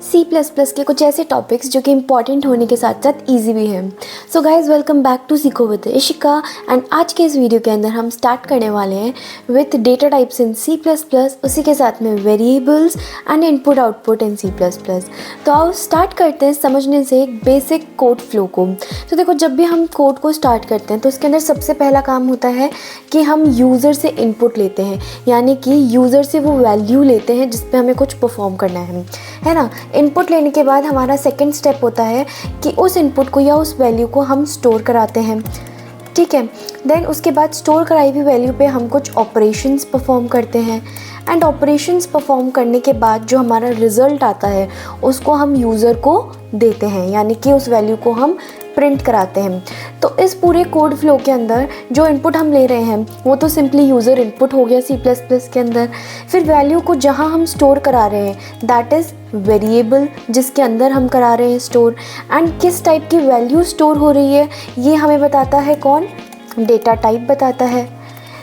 सी plus plus के कुछ ऐसे टॉपिक्स जो कि इम्पॉर्टेंट होने के साथ साथ ईजी भी हैं। So guys, welcome back to Seekho with Ishika. And आज के इस वीडियो के अंदर हम स्टार्ट करने वाले हैं with data types in C plus plus, उसी के साथ में variables and input output in C plus plus. तो आओ स्टार्ट करते हैं समझने से एक बेसिक कोड फ्लो को। तो देखो, जब भी हम कोड को स्टार्ट करते हैं तो उसके अंदर सबसे पहला काम होता है कि हम यूज़र से इनपुट लेते हैं, यानी कि यूज़र से वो वैल्यू लेते हैं जिस पे हमें कुछ परफॉर्म करना है ना। इनपुट लेने के बाद हमारा सेकंड स्टेप होता है कि उस इनपुट को या उस वैल्यू को हम स्टोर कराते हैं, ठीक है। देन उसके बाद स्टोर कराई हुई वैल्यू पे हम कुछ ऑपरेशंस परफॉर्म करते हैं एंड ऑपरेशंस परफॉर्म करने के बाद जो हमारा रिज़ल्ट आता है उसको हम यूज़र को देते हैं, यानी कि उस वैल्यू को हम प्रिंट कराते हैं। तो इस पूरे कोड फ्लो के अंदर जो इनपुट हम ले रहे हैं वो तो सिंपली यूज़र इनपुट हो गया सी प्लस प्लस के अंदर। फिर वैल्यू को जहाँ हम स्टोर करा रहे हैं दैट इज़ वेरिएबल, जिसके अंदर हम करा रहे हैं स्टोर। एंड किस टाइप की वैल्यू स्टोर हो रही है ये हमें बताता है कौन? डेटा टाइप बताता है।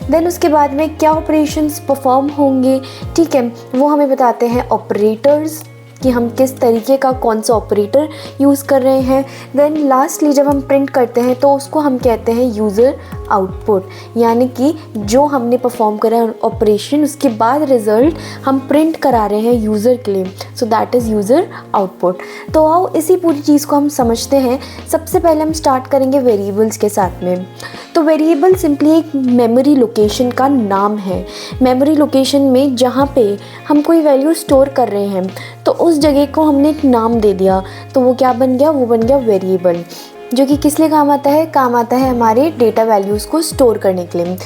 देन उसके बाद में क्या ऑपरेशंस परफॉर्म होंगे, ठीक है, वो हमें बताते हैं ऑपरेटर्स, कि हम किस तरीके का कौन सा ऑपरेटर यूज़ कर रहे हैं। देन लास्टली जब हम प्रिंट करते हैं तो उसको हम कहते हैं यूज़र आउटपुट, यानी कि जो हमने परफॉर्म करा ऑपरेशन उसके बाद रिज़ल्ट हम प्रिंट करा रहे हैं यूज़र के लिए, so that is user output. तो आओ इसी पूरी चीज़ को हम समझते हैं। सबसे पहले हम स्टार्ट करेंगे वेरिएबल्स के साथ में। तो वेरिएबल सिंपली एक मेमोरी लोकेशन का नाम है। मेमोरी लोकेशन में जहाँ पे हम कोई वैल्यू स्टोर कर रहे हैं तो उस जगह को हमने एक नाम दे दिया, तो वो क्या बन गया? वो बन गया वेरिएबल, जो कि किस लिए काम आता है? काम आता है हमारे डेटा वैल्यूज़ को स्टोर करने के लिए।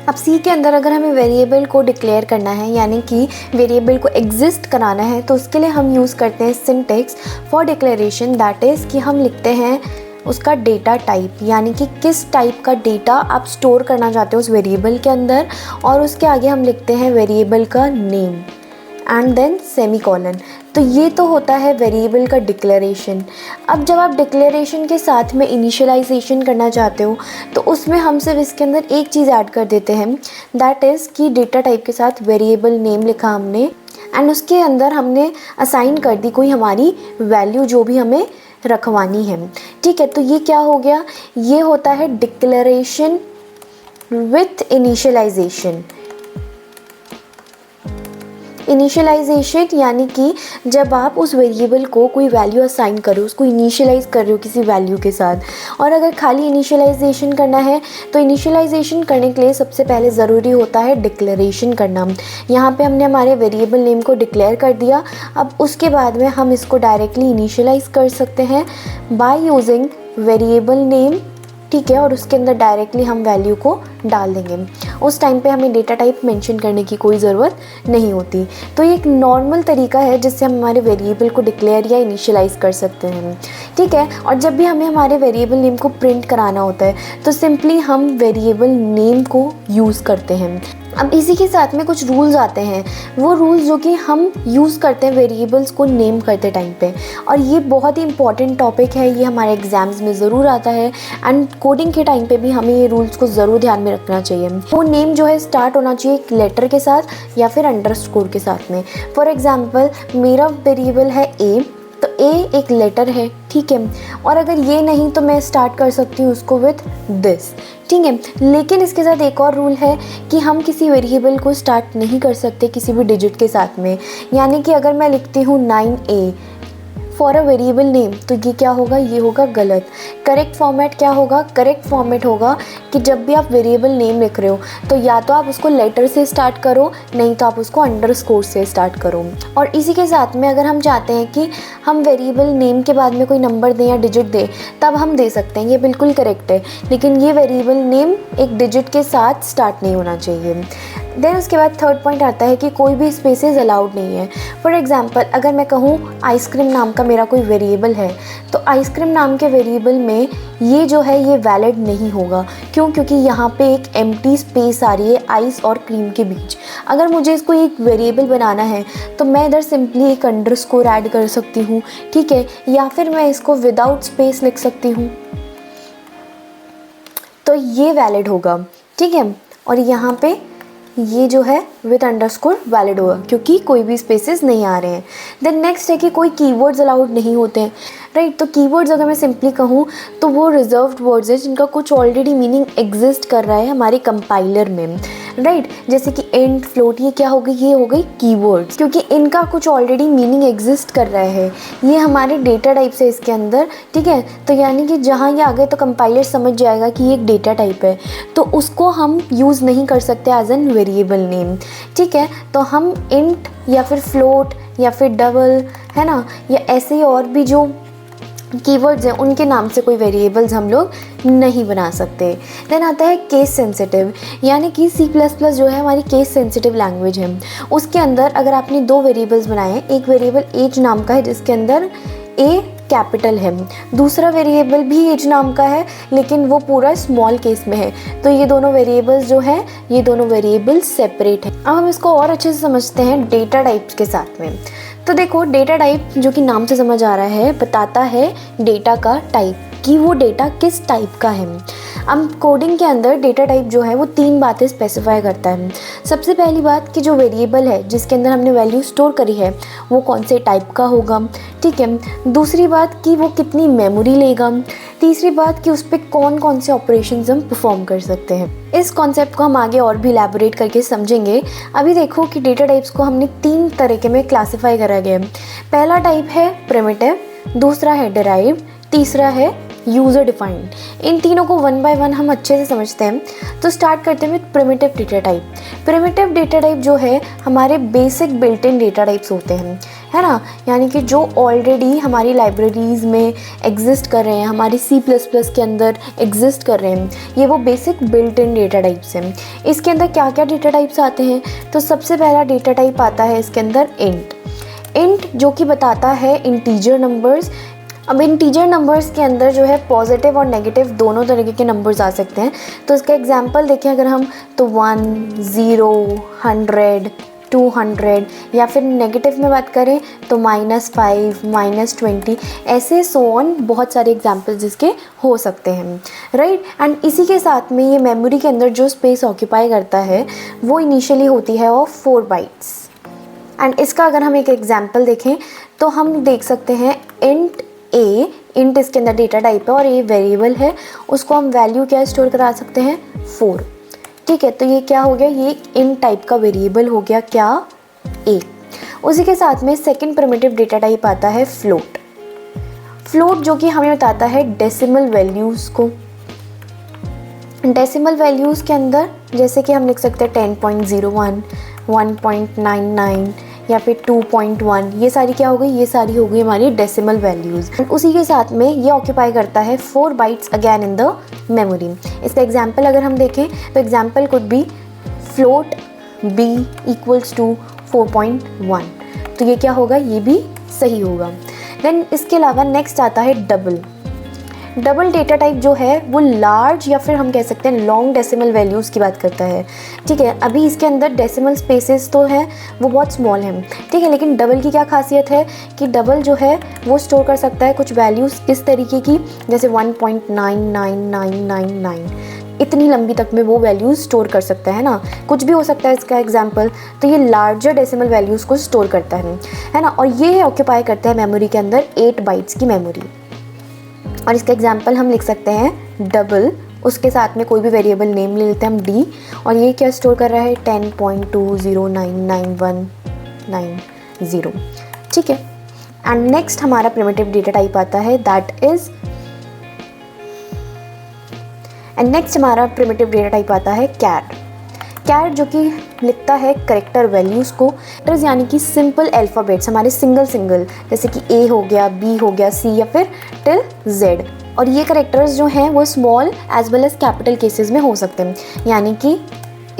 अब सी के अंदर अगर हमें वेरिएबल को डिक्लेयर करना है, यानी कि वेरिएबल को एग्जिस्ट कराना है, तो उसके लिए हम यूज़ करते हैं syntax for declaration, that is कि हम लिखते हैं उसका डेटा टाइप, यानी कि किस टाइप का डेटा आप स्टोर करना चाहते हो उस वेरिएबल के अंदर, और उसके आगे हम लिखते हैं वेरिएबल का नेम एंड देन सेमीकोलन। तो ये तो होता है वेरिएबल का डिक्लेरेशन। अब जब आप डिक्लेरेशन के साथ में इनिशियलाइजेशन करना चाहते हो तो उसमें हम सिर्फ इसके अंदर एक चीज़ ऐड कर देते हैं, दैट इज़ कि डेटा टाइप के साथ वेरिएबल नेम लिखा हमने एंड उसके अंदर हमने असाइन कर दी कोई हमारी वैल्यू जो भी हमें रखवानी है, ठीक है। तो ये क्या हो गया? ये होता है डिक्लेरेशन विथ इनिशियलाइजेशन। इनिशियलाइजेशन यानी कि जब आप उस वेरिएबल को कोई वैल्यू असाइन करो, उसको इनिशियलाइज कर रहे हो किसी वैल्यू के साथ। और अगर खाली इनिशियलाइजेशन करना है तो इनिशियलाइजेशन करने के लिए सबसे पहले ज़रूरी होता है डिक्लेरेशन करना। यहाँ पे हमने हमारे वेरिएबल नेम को डिक्लेयर कर दिया। अब उसके बाद में हम इसको डायरेक्टली इनिशियलाइज कर सकते हैं बाय यूजिंग वेरिएबल नेम, ठीक है, और उसके अंदर डायरेक्टली हम वैल्यू को डाल देंगे। उस टाइम पे हमें डेटा टाइप मेंशन करने की कोई ज़रूरत नहीं होती। तो ये एक नॉर्मल तरीका है जिससे हम हमारे वेरिएबल को डिक्लेयर या इनिशियलाइज कर सकते हैं, ठीक है। और जब भी हमें हमारे वेरिएबल नेम को प्रिंट कराना होता है तो सिंपली हम वेरिएबल नेम को यूज़ करते हैं। अब इसी के साथ में कुछ रूल्स आते हैं, वो रूल्स जो कि हम यूज़ करते हैं वेरिएबल्स को नेम करते टाइम पे, और ये बहुत ही इंपॉर्टेंट टॉपिक है, ये हमारे एग्जाम्स में ज़रूर आता है एंड कोडिंग के टाइम पे भी हमें ये रूल्स को ज़रूर ध्यान में रखना चाहिए। वो नेम जो है स्टार्ट होना चाहिए एक लेटर के साथ या फिर अंडरस्कोर के साथ में। फॉर एग्ज़ाम्पल मेरा वेरिएबल है ए, तो ए एक लेटर है, ठीक है, और अगर ये नहीं तो मैं स्टार्ट कर सकती हूँ उसको विथ दिस, ठीक है। लेकिन इसके साथ एक और रूल है कि हम किसी वेरिएबल को स्टार्ट नहीं कर सकते किसी भी डिजिट के साथ में, यानी कि अगर मैं लिखती हूँ 9A for a variable name तो ये क्या होगा? ये होगा गलत। करेक्ट फॉर्मेट क्या होगा? करेक्ट फॉर्मेट होगा कि जब भी आप वेरिएबल नेम लिख रहे हो तो या तो आप उसको लेटर से स्टार्ट करो, नहीं तो आप उसको अंडरस्कोर से स्टार्ट करो। और इसी के साथ में अगर हम चाहते हैं कि हम वेरिएबल नेम के बाद में कोई नंबर दें या डिजिट दें तब हम दे सकते हैं, ये बिल्कुल करेक्ट है, लेकिन ये वेरिएबल नेम एक डिजिट के साथ स्टार्ट नहीं होना चाहिए। देन उसके बाद थर्ड पॉइंट आता है कि कोई भी स्पेसेस अलाउड नहीं है। फॉर एग्जांपल अगर मैं कहूँ आइसक्रीम नाम का मेरा कोई वेरिएबल है तो आइसक्रीम नाम के वेरिएबल में ये जो है ये वैलिड नहीं होगा। क्यों? क्योंकि यहाँ पे एक एम्प्टी स्पेस आ रही है आइस और क्रीम के बीच। अगर मुझे इसको एक वेरिएबल बनाना है तो मैं इधर सिंपली एक अंडरस्कोर ऐड कर सकती हूँ, ठीक है, या फिर मैं इसको विदाउट स्पेस लिख सकती हूँ, तो ये वैलिड होगा, ठीक है। और यहाँ पे ये जो है विद अंडरस्कोर वैलिड होगा क्योंकि कोई भी स्पेसेस नहीं आ रहे हैं। देन नेक्स्ट है कि कोई कीवर्ड्स अलाउड नहीं होते हैं, राइट। तो कीवर्ड्स अगर मैं सिंपली कहूँ तो वो रिजर्व्ड वर्ड्स हैं जिनका कुछ ऑलरेडी मीनिंग एग्जिस्ट कर रहा है हमारे कंपाइलर में, राइट। जैसे कि इंट, फ्लोट, ये क्या हो गई, ये हो गई कीवर्ड्स, क्योंकि इनका कुछ ऑलरेडी मीनिंग एग्जिस्ट कर रहा है। ये हमारे डेटा टाइप्स है इसके अंदर, ठीक है। तो यानी कि जहाँ ये आ गए तो कंपाइलर समझ जाएगा कि ये एक डेटा टाइप है, तो उसको हम यूज़ नहीं कर सकते एज एन वेरिएबल नेम, ठीक है। तो हम इंट या फिर फ्लोट या फिर डबल, है ना, या ऐसे ही और भी जो कीवर्ड्स हैं उनके नाम से कोई वेरिएबल्स हम लोग नहीं बना सकते। देन आता है केस सेंसिटिव, यानी कि C++ जो है हमारी केस सेंसिटिव लैंग्वेज है। उसके अंदर अगर आपने दो वेरिएबल्स बनाए हैं, एक वेरिएबल एज नाम का है जिसके अंदर ए कैपिटल है, दूसरा वेरिएबल भी एज नाम का है लेकिन वो पूरा स्मॉल केस में है, तो ये दोनों वेरिएबल्स जो है ये दोनों वेरिएबल्स सेपरेट हैं। अब हम इसको और अच्छे से समझते हैं डेटा टाइप्स के साथ में। तो देखो, डेटा टाइप जो कि नाम से समझ आ रहा है बताता है डेटा का टाइप, कि वो डेटा किस टाइप का है। अब कोडिंग के अंदर डेटा टाइप जो है वो 3 बातें स्पेसिफाई करता है। सबसे पहली बात कि जो वेरिएबल है जिसके अंदर हमने वैल्यू स्टोर करी है वो कौन से टाइप का होगा, ठीक है। दूसरी बात कि वो कितनी मेमोरी लेगा। तीसरी बात कि उस पर कौन कौन से ऑपरेशंस हम परफॉर्म कर सकते हैं। इस कॉन्सेप्ट को हम आगे और भी इलैबोरेट करके समझेंगे। अभी देखो कि डेटा टाइप्स को हमने 3 तरीके में क्लासिफाई करा गया है। पहला टाइप है प्रिमिटिव, दूसरा है डिराइव्ड, तीसरा है यूज़र डिफाइंड। इन तीनों को वन बाय वन हम अच्छे से समझते हैं। तो स्टार्ट करते हैं with primitive data type. Primitive data type जो है हमारे basic built in data types होते हैं, है ना, यानी कि जो ऑलरेडी हमारी लाइब्रेरीज़ में एग्जिस्ट कर रहे हैं, हमारी C++ के अंदर एग्जिस्ट कर रहे हैं, ये वो basic built in data types हैं। इसके अंदर क्या क्या डेटा टाइप्स आते हैं, तो सबसे पहला डेटा टाइप आता है इसके अंदर इंट जो कि बताता है इंटीजर नंबर्स। अब इंटीजर नंबर्स के अंदर जो है पॉजिटिव और नेगेटिव दोनों तरीके के नंबर्स आ सकते हैं। तो इसका एग्जांपल देखें अगर हम, तो 1, 0, 100, 200, या फिर नेगेटिव में बात करें तो -5, -20, ऐसे सो ऑन बहुत सारे एग्जांपल्स जिसके हो सकते हैं, राइट। एंड इसी के साथ में ये मेमोरी के अंदर जो स्पेस ऑक्यूपाई करता है वो इनिशियली होती है ऑफ 4 बाइट्स। एंड इसका अगर हम एक एग्जांपल देखें तो हम देख सकते हैं इंट इसके अंदर डेटा टाइप है और ये वेरिएबल है, उसको हम वैल्यू क्या स्टोर करा सकते हैं, 4, ठीक है। तो ये क्या हो गया, ये इंट टाइप का वेरिएबल हो गया क्या, ए। उसी के साथ में सेकंड प्रिमिटिव डेटा टाइप आता है फ्लोट जो कि हमें बताता है डेसिमल वैल्यूज़ को। डेसिमल वैल्यूज़ के अंदर जैसे कि हम लिख सकते हैं 10.01, 1.99 या फिर 2.1, ये सारी क्या हो गई, ये सारी हो गई हमारी डेसिमल वैल्यूज़। उसी के साथ में ये ऑक्यूपाई करता है 4 bytes again in the memory. इसका एग्जांपल अगर हम देखें तो example could be float b equals to 4.1, तो ये क्या होगा, ये भी सही होगा। देन इसके अलावा नेक्स्ट आता है डबल डेटा टाइप जो है वो लार्ज या फिर हम कह सकते हैं लॉन्ग डेसिमल वैल्यूज़ की बात करता है, ठीक है। अभी इसके अंदर डेसिमल स्पेसेस तो हैं वो बहुत स्मॉल हैं, ठीक है, लेकिन डबल की क्या खासियत है कि डबल जो है वो स्टोर कर सकता है कुछ वैल्यूज़ इस तरीके की, जैसे 1.99999, इतनी लंबी तक में वो वैल्यूज़ स्टोर कर सकता है ना, कुछ भी हो सकता है इसका एग्जांपल। तो ये लार्जर डेसिमल वैल्यूज़ को स्टोर करता है ना, और ये ऑक्यूपाई करता है मेमोरी के अंदर 8 बाइट्स की मेमोरी। और इसका एग्जांपल हम लिख सकते हैं डबल, उसके साथ में कोई भी वेरिएबल नेम ले लेते हैं हम d, और ये क्या स्टोर कर रहा है 10.20999190, ठीक है। एंड नेक्स्ट हमारा प्रिमिटिव डेटा टाइप आता है कैर जो कि लिखता है करेक्टर वैल्यूज़ को, यानी कि सिंपल अल्फ़ाबेट्स हमारे सिंगल जैसे कि A हो गया, B हो गया, C या फिर टिल Z। और ये करेक्टर्स जो हैं वो small as well as capital cases में हो सकते हैं, यानी कि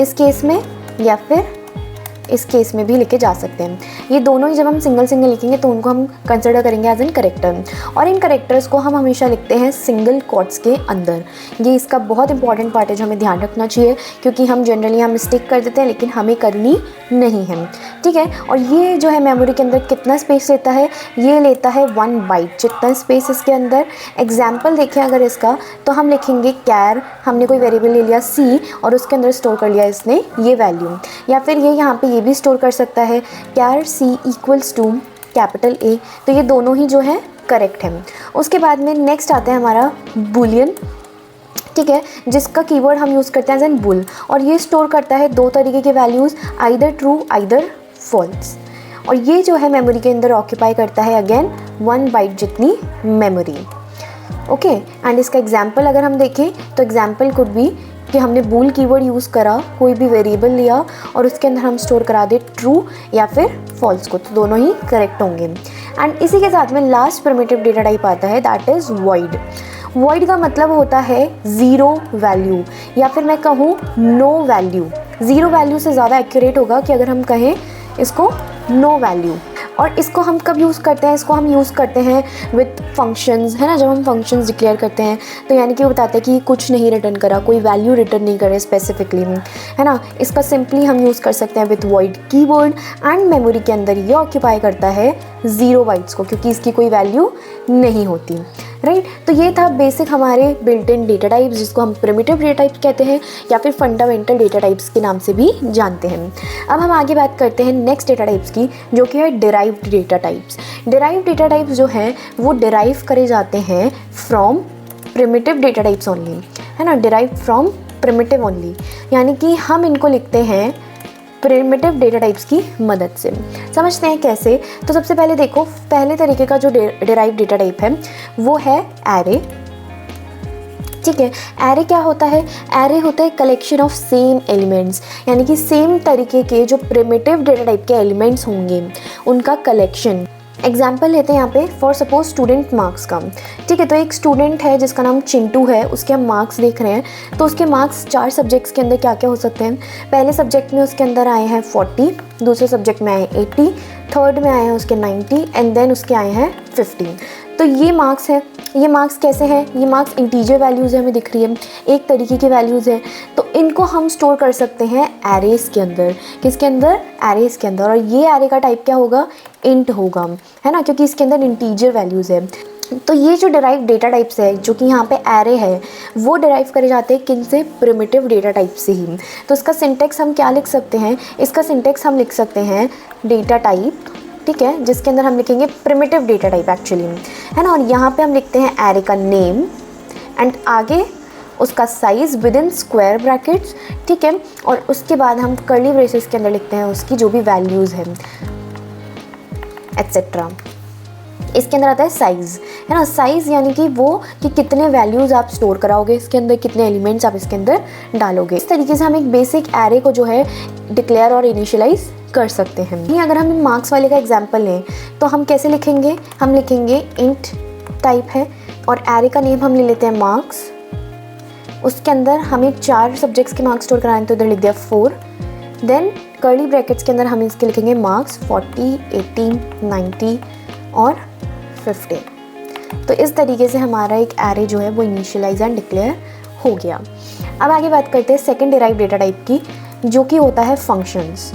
इस केस में या फिर इस केस में भी लिखे जा सकते हैं। ये दोनों ही जब हम सिंगल सिंगल लिखेंगे तो उनको हम कंसिडर करेंगे एज एन करेक्टर, और इन करेक्टर्स को हम हमेशा लिखते हैं सिंगल कोट्स के अंदर। ये इसका बहुत इंपॉर्टेंट पार्ट है जो हमें ध्यान रखना चाहिए, क्योंकि हम जनरली यहाँ मिस्टेक कर देते हैं लेकिन हमें करनी नहीं है, ठीक है। और ये जो है मेमोरी के अंदर कितना स्पेस लेता है, ये लेता है 1 बाइट जितना स्पेस इसके अंदर। एग्जाम्पल देखें अगर इसका, तो हम लिखेंगे कैर, हमने कोई वेरिएबल ले लिया सी और उसके अंदर स्टोर कर लिया इसने ये वैल्यू, या फिर ये यहाँ पे ये भी स्टोर कर सकता है कैर सी इक्वल्स टू कैपिटल ए। तो ये दोनों ही जो है करेक्ट है। उसके बाद में नेक्स्ट आता है हमारा बुलियन, ठीक है, जिसका कीवर्ड हम यूज़ करते हैं एज एन बुल, और ये स्टोर करता है 2 तरीके के values, either true either false. और ये जो है मेमोरी के अंदर ऑक्यूपाई करता है अगेन 1 बाइट जितनी मेमोरी, ओके। एंड इसका एग्जाम्पल अगर हम देखें तो एग्जाम्पल कुड बी कि हमने बूल कीवर्ड यूज़ करा, कोई भी वेरिएबल लिया और उसके अंदर हम स्टोर करा दे ट्रू या फिर फॉल्स को, तो दोनों ही करेक्ट होंगे। एंड इसी के साथ में लास्ट प्रिमिटिव डेटा टाइप आता है, दैट इज़ वॉइड। वॉइड का मतलब होता है ज़ीरो वैल्यू, या फिर मैं कहूँ नो वैल्यू। ज़ीरो वैल्यू से ज़्यादा एक्यूरेट होगा कि अगर हम कहें इसको नो वैल्यू। और इसको हम कब यूज़ करते हैं, इसको हम यूज़ करते हैं विथ फंक्शंस, है ना। जब हम फंक्शंस डिक्लेयर करते हैं तो यानी कि वो बताते हैं कि कुछ नहीं रिटर्न करा, कोई वैल्यू रिटर्न नहीं करे स्पेसिफिकली, है ना। इसका सिंपली हम यूज़ कर सकते हैं with void keyword, and memory के अंदर ये ऑक्यूपाई करता है 0 बाइट्स को, क्योंकि इसकी कोई वैल्यू नहीं होती, राइट। तो ये था बेसिक हमारे बिल्ट इन डेटा टाइप्स, जिसको हम प्रिमिटिव डेटा टाइप्स कहते हैं या फिर फंडामेंटल डेटा टाइप्स के नाम से भी जानते हैं। अब हम आगे बात करते हैं नेक्स्ट डेटा टाइप्स की, जो कि है derived data types. Derived data types जो हैं वो डिराइव करे जाते हैं from primitive data types only, है ना, डिराइव फ्रॉम प्रिमिटिव ओनली, यानी कि हम इनको लिखते हैं प्रिमिटिव डेटा टाइप्स की मदद से। समझते हैं कैसे। तो सबसे पहले देखो, पहले तरीके का जो डिराइव डेटा टाइप है वो है एरे, ठीक है। एरे क्या होता है, एरे होता है कलेक्शन ऑफ सेम एलिमेंट्स, यानी कि सेम तरीके के जो प्रिमिटिव डेटा टाइप के एलिमेंट्स होंगे उनका कलेक्शन। एग्जाम्पल लेते हैं यहाँ पे फॉर सपोज स्टूडेंट मार्क्स का, ठीक है। तो एक स्टूडेंट है जिसका नाम चिंटू है, उसके हम मार्क्स देख रहे हैं, तो उसके मार्क्स 4 सब्जेक्ट्स के अंदर क्या क्या हो सकते हैं। पहले सब्जेक्ट में उसके अंदर आए हैं 40, दूसरे सब्जेक्ट में आए 80, थर्ड में आए हैं उसके 90 एंड देन उसके आए हैं 15। तो ये मार्क्स है। ये मार्क्स कैसे हैं, ये मार्क्स इंटीजर वैल्यूज़ है, हमें दिख रही है, एक तरीके की वैल्यूज़ है। तो इनको हम स्टोर कर सकते हैं एरेस के अंदर। किसके अंदर, एरेस के अंदर। और ये एरे का टाइप क्या होगा, इंट होगा, है ना, क्योंकि इसके अंदर इंटीजर वैल्यूज़ है। तो ये जो डिराइव डेटा टाइप्स है, जो कि यहाँ पे एरे है, वो डिराइव करे जाते हैं किन से, प्रिमिटिव डेटा टाइप से ही। तो इसका सिंटेक्स हम क्या लिख सकते हैं, इसका सिंटेक्स हम लिख सकते हैं डेटा टाइप, ठीक है, जिसके अंदर हम लिखेंगे प्रिमिटिव डेटा टाइप एक्चुअली, है ना। और यहाँ पे हम लिखते हैं एरे का नेम एंड आगे उसका size with in square brackets, ठीक है। और उसके बाद हम कर्ली ब्रेसेस के अंदर लिखते हैं उसकी जो भी वैल्यूज़ हैं एट्सेट्रा। इसके अंदर आता है साइज़, है ना। साइज़ यानी कि वो कि कितने वैल्यूज़ आप स्टोर कराओगे इसके अंदर, कितने एलिमेंट्स आप इसके अंदर डालोगे। इस तरीके से हम एक बेसिक एरे को जो है डिक्लेयर और इनिशियलाइज कर सकते हैं। ये अगर हम मार्क्स वाले का एग्जांपल लें तो हम कैसे लिखेंगे, हम लिखेंगे इंट टाइप है और एरे का नेम हम ले लेते हैं मार्क्स। उसके अंदर हमें 4 सब्जेक्ट्स के मार्क्स स्टोर कराने, तो इधर लिख दिया 4। देन कर्ली ब्रैकेट्स के अंदर हम इसके लिखेंगे मार्क्स 40, 80, 90 और 15। तो इस तरीके से हमारा एक एरे जो है वो इनिशियलाइज एंड डिक्लेयर हो गया। अब आगे बात करते हैं सेकंड डिराइव डेटा टाइप की, जो कि होता है फंक्शंस।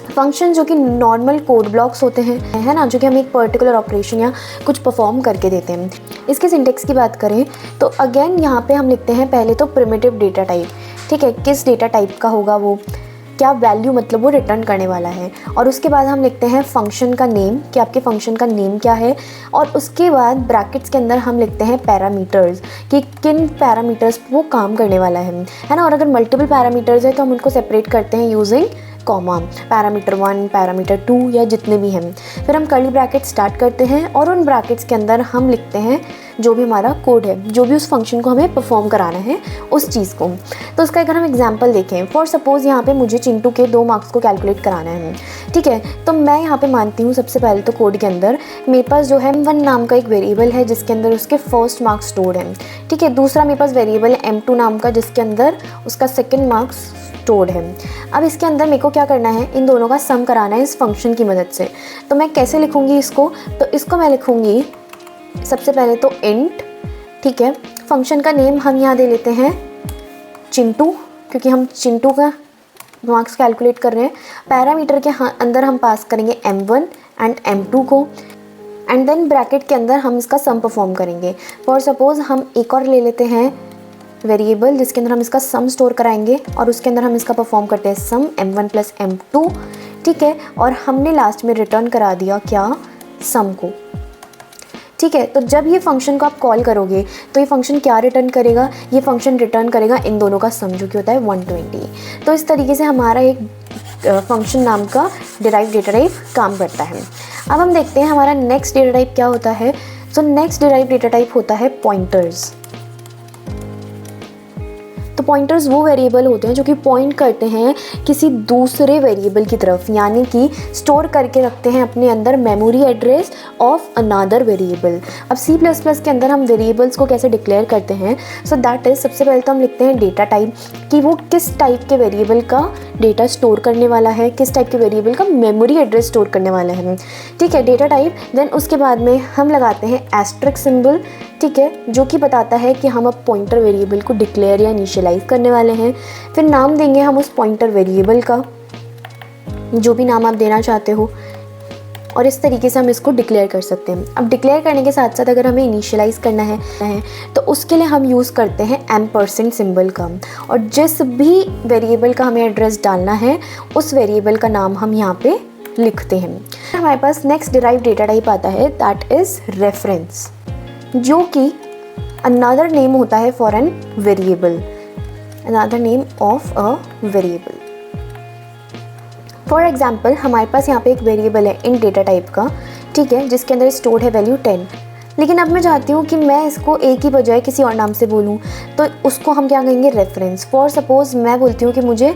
फंक्शन जो कि नॉर्मल कोड ब्लॉक्स होते हैं, है ना, जो कि हम एक पर्टिकुलर ऑपरेशन या कुछ परफॉर्म करके देते हैं। इसके सिंटेक्स की बात करें तो अगेन यहाँ पे हम लिखते हैं पहले तो प्रिमिटिव डेटा टाइप, ठीक है, किस डेटा टाइप का होगा वो, क्या वैल्यू मतलब वो रिटर्न करने वाला है। और उसके बाद हम लिखते हैं फंक्शन का नेम, कि आपके फंक्शन का नेम क्या है। और उसके बाद ब्रैकेट्स के अंदर हम लिखते हैं पैरामीटर्स, कि किन पैरामीटर्स वो काम करने वाला है ना। और अगर मल्टीपल पैरामीटर्स है तो हम उनको सेपरेट करते हैं यूजिंग कॉमा, पैरामीटर 1, पैरामीटर 2 या जितने भी हैं। फिर हम कर्ली ब्रैकेट स्टार्ट करते हैं और उन ब्रैकेट्स के अंदर हम लिखते हैं जो भी हमारा कोड है, जो भी उस फंक्शन को हमें परफॉर्म कराना है उस चीज़ को। तो उसका अगर हम एग्जांपल देखें, फॉर सपोज़ यहाँ पे मुझे चिंटू के 2 मार्क्स को कैलकुलेट कराना है, ठीक है। तो मैं यहाँ पे मानती हूँ सबसे पहले तो कोड के अंदर मेरे पास जो है m1 नाम का एक वेरिएबल है जिसके अंदर उसके फर्स्ट मार्क्स स्टोर्ड है, ठीक है। दूसरा मेरे पास वेरिएबल है m2 नाम का जिसके अंदर उसका सेकेंड मार्क्स स्टोर्ड है। अब इसके अंदर मेरे को क्या करना है, इन दोनों का सम कराना है इस फंक्शन की मदद से। तो मैं कैसे लिखूँगी इसको, तो इसको मैं लिखूँगी सबसे पहले तो इंट, ठीक है। फंक्शन का नेम हम यहाँ दे लेते हैं चिंटू, क्योंकि हम चिंटू का मार्क्स कैलकुलेट कर रहे हैं। पैरामीटर के अंदर हम पास करेंगे m1 एंड m2 को, एंड देन ब्रैकेट के अंदर हम इसका सम परफॉर्म करेंगे। फॉर सपोज़ हम एक और ले लेते हैं वेरिएबल जिसके अंदर हम इसका सम स्टोर कराएंगे और उसके अंदर हम इसका परफॉर्म करते हैं सम m1 प्लस m2, ठीक है। और हमने लास्ट में रिटर्न करा दिया क्या, सम को, ठीक है। तो जब ये फंक्शन को आप कॉल करोगे तो ये फंक्शन क्या रिटर्न करेगा, ये फंक्शन रिटर्न करेगा इन दोनों का सम जो कि होता है 120। तो इस तरीके से हमारा एक फंक्शन नाम का डिराइव डेटा टाइप काम करता है। अब हम देखते हैं हमारा नेक्स्ट डेटा टाइप क्या होता है। So next derive data type होता है पॉइंटर्स। तो पॉइंटर्स वो वेरिएबल होते हैं जो कि पॉइंट करते हैं किसी दूसरे वेरिएबल की तरफ, यानी कि स्टोर करके रखते हैं अपने अंदर memory address of another variable. अब C++ के अंदर हम वेरिएबल्स को कैसे डिक्लेयर करते हैं, सो दैट इज़ सबसे पहले तो हम लिखते हैं डेटा टाइप, कि वो किस टाइप के वेरिएबल का डेटा स्टोर करने वाला है, किस टाइप के वेरिएबल का मेमोरी एड्रेस स्टोर करने वाला है, ठीक है, डेटा टाइप। देन उसके बाद में हम लगाते हैं एस्ट्रिक सिंबल, ठीक है, जो कि बताता है कि हम अब पॉइंटर वेरिएबल को डिक्लेयर या इनिशियलाइज करने वाले हैं। फिर नाम देंगे हम उस पॉइंटर वेरिएबल का, जो भी नाम आप देना चाहते हो, और इस तरीके से हम इसको डिक्लेयर कर सकते हैं। अब डिक्लेयर करने के साथ साथ अगर हमें इनिशियलाइज करना है तो उसके लिए हम यूज़ करते हैं एम्परसेंड सिंबल का, और जिस भी वेरिएबल का हमें एड्रेस डालना है उस वेरिएबल का नाम हम यहाँ पे लिखते हैं। हमारे पास नेक्स्ट डिराइव डेटा टाइप आता है, दैट इज़ रेफरेंस, जो कि अनदर नेम होता है for an variable, another name of a variable. For example हमारे पास यहाँ पे एक वेरिएबल है इन डेटा टाइप का, ठीक है, जिसके अंदर स्टोर्ड है वैल्यू 10। लेकिन अब मैं चाहती हूँ कि मैं इसको एक ही बजाय किसी और नाम से बोलूँ, तो उसको हम क्या कहेंगे, रेफरेंस। फॉर सपोज़ मैं बोलती हूँ कि मुझे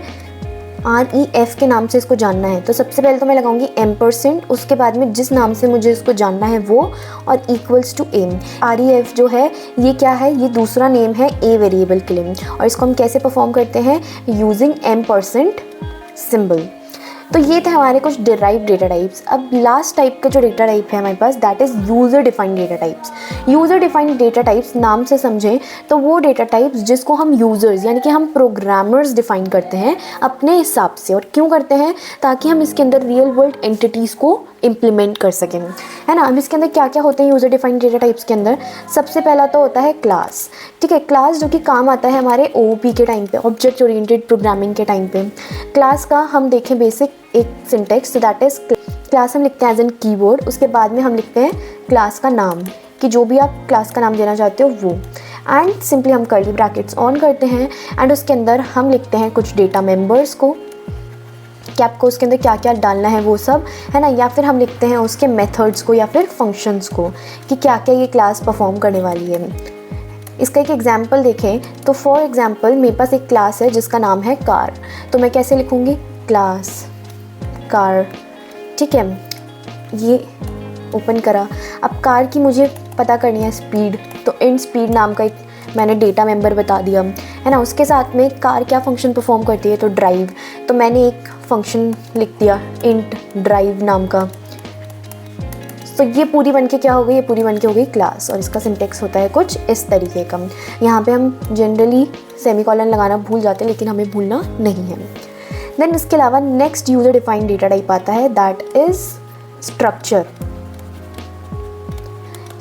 REF के नाम से इसको जानना है, तो सबसे पहले तो मैं लगाऊंगी एम्परसेंड, उसके बाद में जिस नाम से मुझे इसको जानना है वो, और इक्वल्स टू एम। REF जो है ये क्या है, ये दूसरा नेम है ए वेरिएबल के लिए, और इसको हम कैसे परफॉर्म करते हैं, यूजिंग एम्परसेंड सिंबल। तो ये थे हमारे कुछ डिराइव डेटा टाइप्स। अब लास्ट टाइप का जो डेटा टाइप है हमारे पास, that is user defined data types. User defined data types नाम से समझें तो वो डेटा टाइप्स जिसको हम यूज़र्स यानी कि हम प्रोग्रामर्स डिफाइन करते हैं अपने हिसाब से। और क्यों करते हैं, ताकि हम इसके अंदर रियल वर्ल्ड एंटिटीज़ को इम्प्लीमेंट कर सकें, है ना। अब इसके अंदर क्या क्या होते हैं यूज़र डिफाइंड डेटा टाइप्स के अंदर, सबसे पहला तो होता है क्लास, ठीक है। क्लास जो कि काम आता है हमारे OOP के टाइम पे, ऑब्जेक्ट ओरिएंटेड प्रोग्रामिंग के टाइम पे। क्लास का हम देखें बेसिक एक सिंटेक्स, तो दैट इज़ क्लास हम लिखते हैं एज एन कीवर्ड, उसके बाद में हम लिखते हैं क्लास का नाम, कि जो भी आप क्लास का नाम देना चाहते हो वो, एंड सिंपली हम कर्ली ब्रैकेट्स ऑन करते हैं, एंड उसके अंदर हम लिखते हैं कुछ डेटा मेंबर्स को, कि आपको उसके अंदर क्या क्या डालना है वो सब, है ना। या फिर हम लिखते हैं उसके मेथड्स को या फिर फंक्शंस को, कि क्या क्या ये क्लास परफॉर्म करने वाली है। इसका एक एग्जांपल देखें तो फॉर एग्जांपल मेरे पास एक क्लास है जिसका नाम है कार, तो मैं कैसे लिखूँगी, क्लास कार, ठीक है। ये ओपन करा, अब कार की मुझे पता करनी है स्पीड, तो इंट स्पीड नाम का एक मैंने डेटा मेंबर बता दिया, है ना। उसके साथ में कार क्या फंक्शन परफॉर्म करती है, तो ड्राइव, तो मैंने एक फंक्शन लिख दिया इंट ड्राइव नाम का। तो ये पूरी बन के क्या हो गई, ये पूरी बन के हो गई क्लास, और इसका सिंटेक्स होता है कुछ इस तरीके का। यहाँ पे हम जनरली सेमीकोलन लगाना भूल जाते हैं, लेकिन हमें भूलना नहीं है। देन इसके अलावा next user defined data type आता है, दैट इज़ स्ट्रक्चर।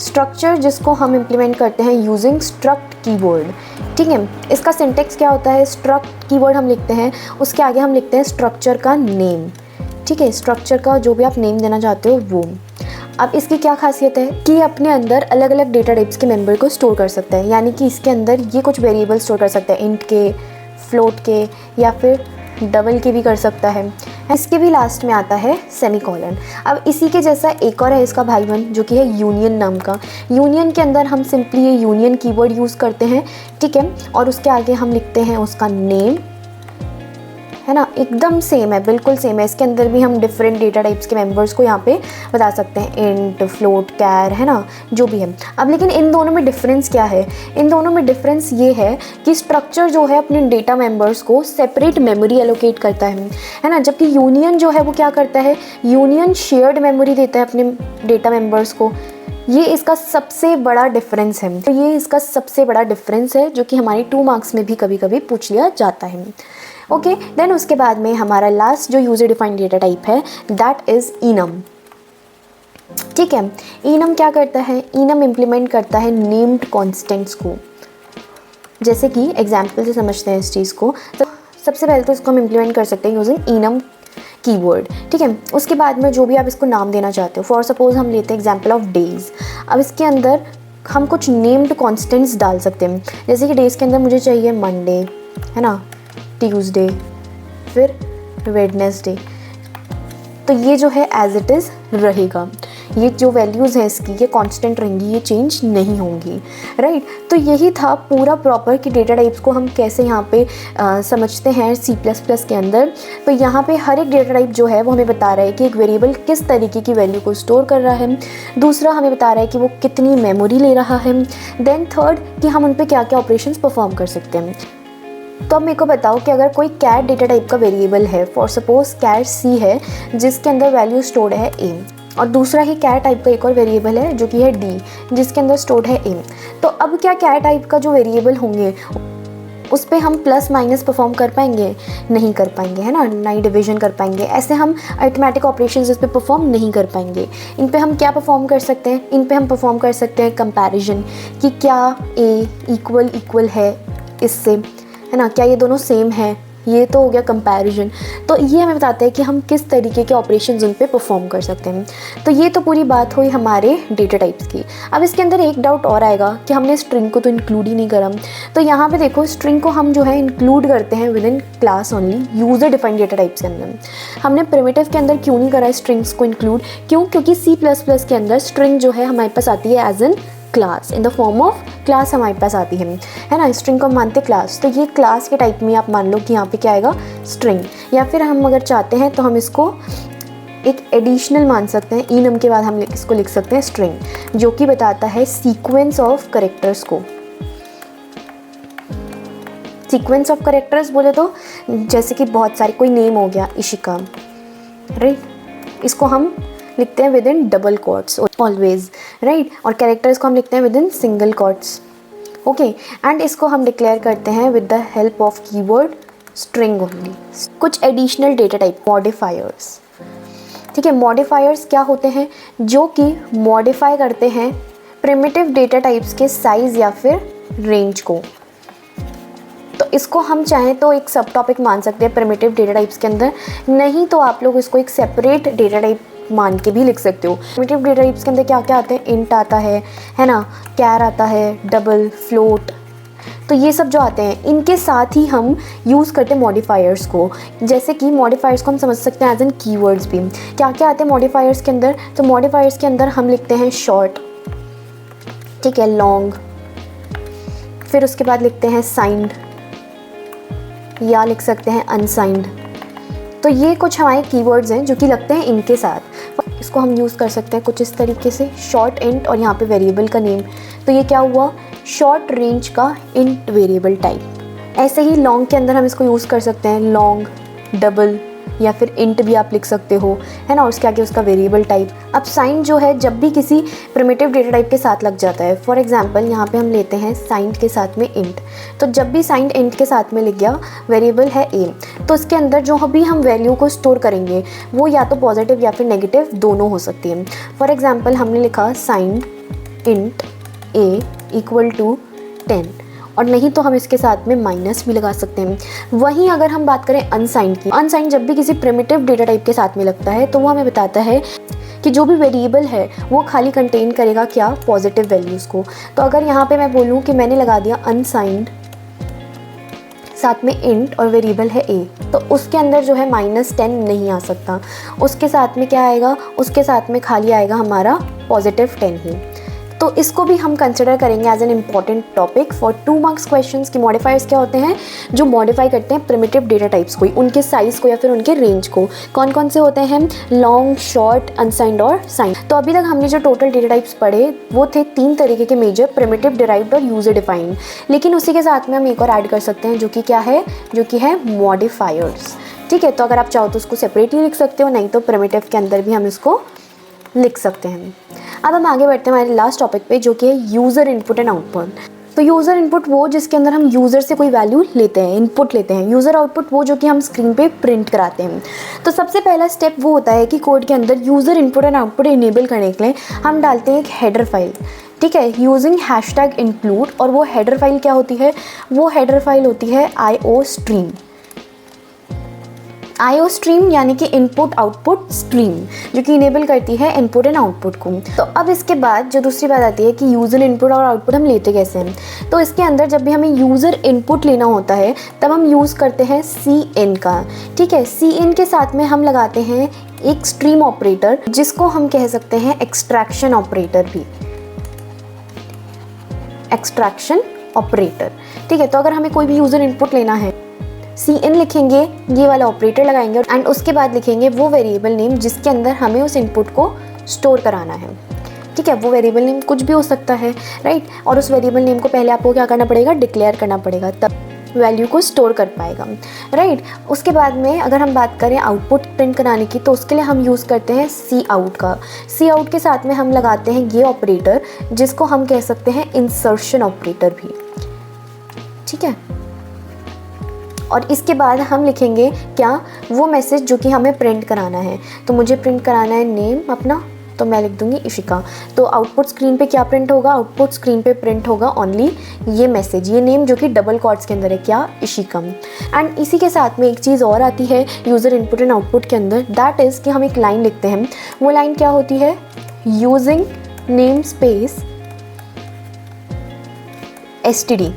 स्ट्रक्चर जिसको हम इम्प्लीमेंट करते हैं यूजिंग स्ट्रक्ट कीवर्ड, ठीक है। इसका सिंटेक्स क्या होता है, स्ट्रक्ट कीवर्ड हम लिखते हैं, उसके आगे हम लिखते हैं स्ट्रक्चर का नेम, ठीक है, स्ट्रक्चर का जो भी आप नेम देना चाहते हो वो। अब इसकी क्या खासियत है कि ये अपने अंदर अलग अलग डेटा टाइप्स के मेंबर को स्टोर कर सकता है, यानी कि इसके अंदर ये कुछ वेरिएबल स्टोर कर सकता है, इंट के, फ्लोट के, या फिर डबल के भी कर सकता है इसके भी लास्ट में आता है सेमीकोलन। अब इसी के जैसा एक और है इसका भाई बहन जो कि है यूनियन नाम का। यूनियन के अंदर हम सिंपली ये यूनियन कीवर्ड यूज़ करते हैं, ठीक है, और उसके आगे हम लिखते हैं उसका नेम, है ना, एकदम सेम है, बिल्कुल सेम है। इसके अंदर भी हम डिफरेंट डेटा टाइप्स के मेंबर्स को यहाँ पे बता सकते हैं, इंट, फ्लोट, कैर, है ना, जो भी है। अब लेकिन इन दोनों में डिफरेंस क्या है? इन दोनों में डिफरेंस ये है कि स्ट्रक्चर जो है अपने डेटा मेंबर्स को सेपरेट मेमोरी एलोकेट करता है ना, जबकि यूनियन जो है वो क्या करता है, यूनियन शेयर्ड मेमोरी देता है अपने डेटा मेंबर्स को। ये इसका सबसे बड़ा डिफरेंस है। तो ये इसका सबसे बड़ा डिफरेंस है जो कि हमारे 2 मार्क्स में भी कभी कभी पूछ लिया जाता है। ओके, देन उसके बाद में हमारा लास्ट जो यूजर डिफाइंड डेटा टाइप है दैट इज़ इनम, ठीक है। इनम क्या करता है? इनम इम्प्लीमेंट करता है नेम्ड कॉन्स्टेंट्स को। जैसे कि एग्जाम्पल से समझते हैं इस चीज़ को। तो सबसे पहले तो इसको हम इम्प्लीमेंट कर सकते हैं यूजिंग इनम कीवर्ड, ठीक है। उसके बाद में जो भी आप इसको नाम देना चाहते हो, फॉर सपोज हम लेते हैं एग्जाम्पल ऑफ डेज। अब इसके अंदर हम कुछ नेम्ड कॉन्स्टेंट्स डाल सकते हैं, जैसे कि डेज के अंदर मुझे चाहिए मंडे, है ना, ट्यूसडे, फिर वेडनेसडे। तो ये जो है एज इट इज़ रहेगा, ये जो वैल्यूज़ हैं इसकी ये कांस्टेंट रहेंगी, ये चेंज नहीं होंगी, राइट। तो यही था पूरा प्रॉपर कि डेटा टाइप्स को हम कैसे यहाँ पे समझते हैं C++ के अंदर। तो यहाँ पे हर एक डेटा टाइप जो है वो हमें बता रहा है कि एक वेरिएबल किस तरीके की वैल्यू को स्टोर कर रहा है, दूसरा हमें बता रहा है कि वो कितनी मेमोरी ले रहा है, देन थर्ड कि हम उन पर क्या क्या ऑपरेशंस परफॉर्म कर सकते हैं। तो अब मेरे को बताओ कि अगर कोई कैट डेटा टाइप का वेरिएबल है, फॉर सपोज कैट सी है जिसके अंदर वैल्यू स्टोर्ड है ए, और दूसरा ही कैट टाइप का एक और वेरिएबल है जो कि है डी जिसके अंदर स्टोर्ड है ए। तो अब क्या कैट टाइप का जो वेरिएबल होंगे उस पर हम प्लस माइनस परफॉर्म कर पाएंगे? नहीं कर पाएंगे, है ना, ना ही डिवीजन कर पाएंगे। ऐसे हम अरिथमेटिक ऑपरेशंस इस पर परफॉर्म नहीं कर पाएंगे। इन पे हम क्या परफॉर्म कर सकते हैं? इन पे हम परफॉर्म कर सकते हैं कंपैरिजन, कि क्या ए इक्वल है इससे, है ना, क्या ये दोनों सेम है, ये तो हो गया कंपैरिजन। तो ये हमें बताते हैं कि हम किस तरीके के ऑपरेशंस उन पे परफॉर्म कर सकते हैं। तो ये तो पूरी बात हुई हमारे डेटा टाइप्स की। अब इसके अंदर एक डाउट और आएगा कि हमने स्ट्रिंग को तो इंक्लूड ही नहीं करा। तो यहाँ पे देखो, स्ट्रिंग को हम जो है इंक्लूड करते हैं with in class only, user defined data types के अंदर। हमने प्रिमिटिव के अंदर क्यों नहीं करा है स्ट्रिंग्स को इंक्लूड? क्यों? क्योंकि C++ के अंदर स्ट्रिंग जो है हमारे पास आती है as an class, in the form of class हमारे पास आती है ना, स्ट्रिंग को हम मानते क्लास। तो ये क्लास के टाइप में आप मान लो कि यहाँ पे क्या आएगा, स्ट्रिंग। या फिर हम अगर चाहते हैं तो हम इसको एक एडिशनल मान सकते हैं, इनम के बाद हम इसको लिख सकते हैं स्ट्रिंग, जो कि बताता है सीक्वेंस ऑफ कैरेक्टर्स को। सीक्वेंस ऑफ कैरेक्टर्स बोले तो जैसे कि बहुत सारे, कोई नेम हो गया इशिका, राइट, इसको हम लिखते हैं with in double quotes always, right, और कैरेक्टर्स को हम लिखते हैं with in single quotes, okay. And इसको हम डिक्लेयर करते हैं with the help of keyword string only. कुछ एडिशनल डेटा टाइप मॉडिफायर्स, ठीक है। मॉडिफायर्स क्या होते हैं? जो कि मॉडिफाई करते हैं प्रिमिटिव डेटा टाइप्स के साइज या फिर रेंज को। तो इसको हम चाहें तो एक सब टॉपिक मान सकते हैं प्रिमिटिव डेटा टाइप्स के अंदर, नहीं तो आप लोग इसको एक सेपरेट डेटा टाइप मान के भी लिख सकते हो। प्रिमिटिव डेटा टाइप्स के अंदर क्या क्या आते हैं? इंट आता है ना, कैर आता है, डबल, फ्लोट, तो ये सब जो आते हैं इनके साथ ही हम यूज़ करते हैं मॉडिफायर्स को। जैसे कि मॉडिफायर्स को हम समझ सकते हैं एज एन कीवर्ड्स भी। क्या क्या आते हैं मॉडिफायर्स के अंदर? तो मॉडिफायर्स के अंदर हम लिखते हैं शॉर्ट, ठीक है, लॉन्ग, फिर उसके बाद लिखते हैं साइंड या लिख सकते हैं अनसाइंड। तो ये कुछ हमारे कीवर्ड्स हैं जो कि लगते हैं इनके साथ। इसको हम यूज़ कर सकते हैं कुछ इस तरीके से, शॉर्ट इंट और यहाँ पे वेरिएबल का नेम। तो ये क्या हुआ? शॉर्ट रेंज का इंट वेरिएबल टाइप। ऐसे ही लॉन्ग के अंदर हम इसको यूज़ कर सकते हैं, लॉन्ग, डबल या फिर इंट भी आप लिख सकते हो, है ना, और उसके आगे उसका वेरिएबल टाइप। अब साइंड जो है जब भी किसी प्रिमिटिव डेटा टाइप के साथ लग जाता है, फॉर एग्जांपल यहाँ पे हम लेते हैं साइंड के साथ में इंट, तो जब भी साइंड इंट के साथ में लिख गया, वेरिएबल है ए, तो इसके अंदर जो भी हम वैल्यू को स्टोर करेंगे वो या तो पॉजिटिव या फिर नेगेटिव दोनों हो सकती है। फॉर एग्जाम्पल हमने लिखा signed int A equal to 10, और नहीं तो हम इसके साथ में माइनस भी लगा सकते हैं। वहीं अगर हम बात करें अनसाइंड की, अनसाइंड जब भी किसी प्रिमिटिव डेटा टाइप के साथ में लगता है तो वो हमें बताता है कि जो भी वेरिएबल है वो खाली कंटेन करेगा क्या? पॉजिटिव वैल्यूज़ को। तो अगर यहाँ पे मैं बोलूँ कि मैंने लगा दिया अनसाइंड साथ में इंट और वेरिएबल है a, तो उसके अंदर जो है -10 नहीं आ सकता। उसके साथ में क्या आएगा, उसके साथ में खाली आएगा हमारा +10 ही। तो इसको भी हम कंसिडर करेंगे as an important topic for 2 marks questions कि मॉडिफायर्स क्या होते हैं, जो मॉडिफाई करते हैं प्रिमिटिव डेटा टाइप्स को, उनके साइज़ को या फिर उनके रेंज को। कौन कौन से होते हैं, लॉन्ग, शॉर्ट, अनसाइंड और साइंड। तो अभी तक हमने जो टोटल डेटा टाइप्स पढ़े वो थे 3 तरीके के मेजर, प्रिमिटिव, डिराइव्ड और यूजर डिफाइंड। लेकिन उसी के साथ में हम एक और ऐड कर सकते हैं जो कि क्या है, जो कि है मॉडिफायर्स। ठीक है, तो अगर आप चाहो तो उसको सेपरेटली लिख सकते हो, नहीं तो प्रिमिटिव के अंदर भी हम इसको लिख सकते हैं। अब हम आगे बढ़ते हैं हमारे लास्ट टॉपिक पे, जो कि है यूज़र इनपुट एंड आउटपुट। तो यूज़र इनपुट वो जिसके अंदर हम यूज़र से कोई वैल्यू लेते हैं, इनपुट लेते हैं। यूज़र आउटपुट वो जो कि हम स्क्रीन पे प्रिंट कराते हैं। तो सबसे पहला स्टेप वो होता है कि कोड के अंदर user input and output enable करने के लिए हम डालते हैं एक हेडर फाइल। ठीक है, यूजिंग #include, और वो हेडर फाइल क्या होती है, वो हेडर फाइल होती है IO स्ट्रीम। IO स्ट्रीम यानी कि इनपुट आउटपुट स्ट्रीम, जो कि इनेबल करती है इनपुट एंड आउटपुट को। तो अब इसके बाद जो दूसरी बात आती है कि यूज़र इनपुट और आउटपुट हम लेते कैसे हैं। तो इसके अंदर जब भी हमें यूज़र इनपुट लेना होता है तब हम यूज़ करते हैं CN का। ठीक है, CN के साथ में हम लगाते हैं एक स्ट्रीम ऑपरेटर, जिसको हम कह सकते हैं एक्सट्रैक्शन ऑपरेटर भी, एक्सट्रैक्शन ऑपरेटर। ठीक है, तो अगर हमें कोई भी यूज़र इनपुट लेना है, CN लिखेंगे, ये वाला ऑपरेटर लगाएंगे एंड उसके बाद लिखेंगे वो वेरिएबल नेम जिसके अंदर हमें उस इनपुट को स्टोर कराना है। ठीक है, वो वेरिएबल नेम कुछ भी हो सकता है, राइट। और उस वेरिएबल नेम को पहले आपको क्या करना पड़ेगा, डिक्लेयर करना पड़ेगा, तब वैल्यू को स्टोर कर पाएगा, राइट। उसके बाद में अगर हम बात करें आउटपुट प्रिंट कराने की, तो उसके लिए हम यूज़ करते हैं Cout का। Cout के साथ में हम लगाते हैं ये ऑपरेटर, जिसको हम कह सकते हैं इंसर्शन ऑपरेटर भी। ठीक है, और इसके बाद हम लिखेंगे क्या, वो मैसेज जो कि हमें प्रिंट कराना है। तो मुझे प्रिंट कराना है नेम अपना, तो मैं लिख दूंगी इशिका। तो आउटपुट स्क्रीन पे क्या प्रिंट होगा, आउटपुट स्क्रीन पे प्रिंट होगा ओनली ये मैसेज, ये नेम जो कि डबल क्वॉट्स के अंदर है, क्या, इशिका। एंड इसी के साथ में एक चीज़ और आती है यूज़र इनपुट एंड आउटपुट के अंदर, दैट इज़ कि हम एक लाइन लिखते हैं। वो लाइन क्या होती है, यूजिंग नेम स्पेस STD।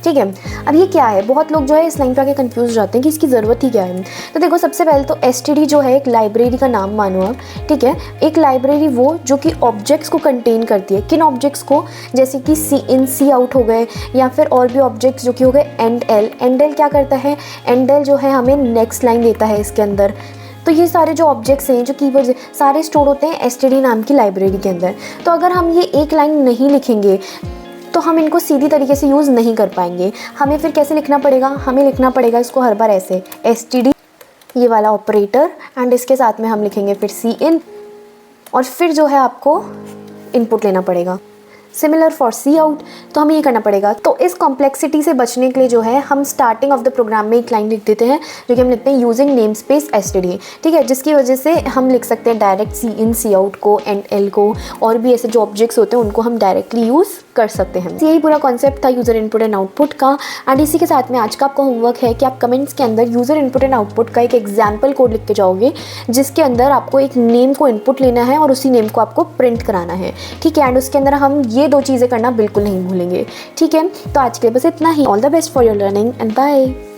ठीक है, अब ये क्या है, बहुत लोग जो है इस लाइन पे आके कंफ्यूज हो जाते हैं कि इसकी ज़रूरत ही क्या है। तो देखो, सबसे पहले तो STD जो है एक लाइब्रेरी का नाम मानो आप। ठीक है, एक लाइब्रेरी वो जो कि ऑब्जेक्ट्स को कंटेन करती है। किन ऑब्जेक्ट्स को, जैसे कि CIN, Cout हो गए, या फिर और भी ऑब्जेक्ट्स जो कि हो गए endl। endl क्या करता है, endl जो है हमें नेक्स्ट लाइन देता है इसके अंदर। तो ये सारे जो ऑब्जेक्ट्स हैं, जो कीवर्ड्स सारे स्टोर होते हैं STD नाम की लाइब्रेरी के अंदर। तो अगर हम ये एक लाइन नहीं लिखेंगे तो हम इनको सीधी तरीके से यूज़ नहीं कर पाएंगे। हमें फिर कैसे लिखना पड़ेगा, हमें लिखना पड़ेगा इसको हर बार ऐसे STD, ये वाला ऑपरेटर, एंड इसके साथ में हम लिखेंगे फिर CN, और फिर जो है आपको इनपुट लेना पड़ेगा। सिमिलर फॉर Cout, तो हमें ये करना पड़ेगा। तो इस कॉम्प्लेक्सिटी से बचने के लिए जो है हम स्टार्टिंग ऑफ द प्रोग्राम में एक लाइन लिख देते हैं, जो कि हम लिखते हैं यूजिंग नेम स्पेस STD। ठीक है, जिसकी वजह से हम लिख सकते हैं डायरेक्ट CIN, Cout को, endl को, और भी ऐसे जो ऑब्जेक्ट्स होते हैं उनको हम डायरेक्टली यूज़ कर सकते हैं। यही पूरा कॉन्सेप्ट था यूज़र इनपुट एंड आउटपुट का। एंड इसी के साथ में आज का आपका होमवर्क है कि आप कमेंट्स के अंदर यूज़र इनपुट एंड आउटपुट का एक एग्जाम्पल कोड लिख के जाओगे, जिसके अंदर आपको एक नेम को इनपुट लेना है और उसी नेम को आपको प्रिंट कराना है। ठीक है, एंड उसके अंदर हम ये 2 चीज़ें करना बिल्कुल नहीं भूलेंगे। ठीक है, तो आज के लिए बस इतना ही। All the best for your learning and bye.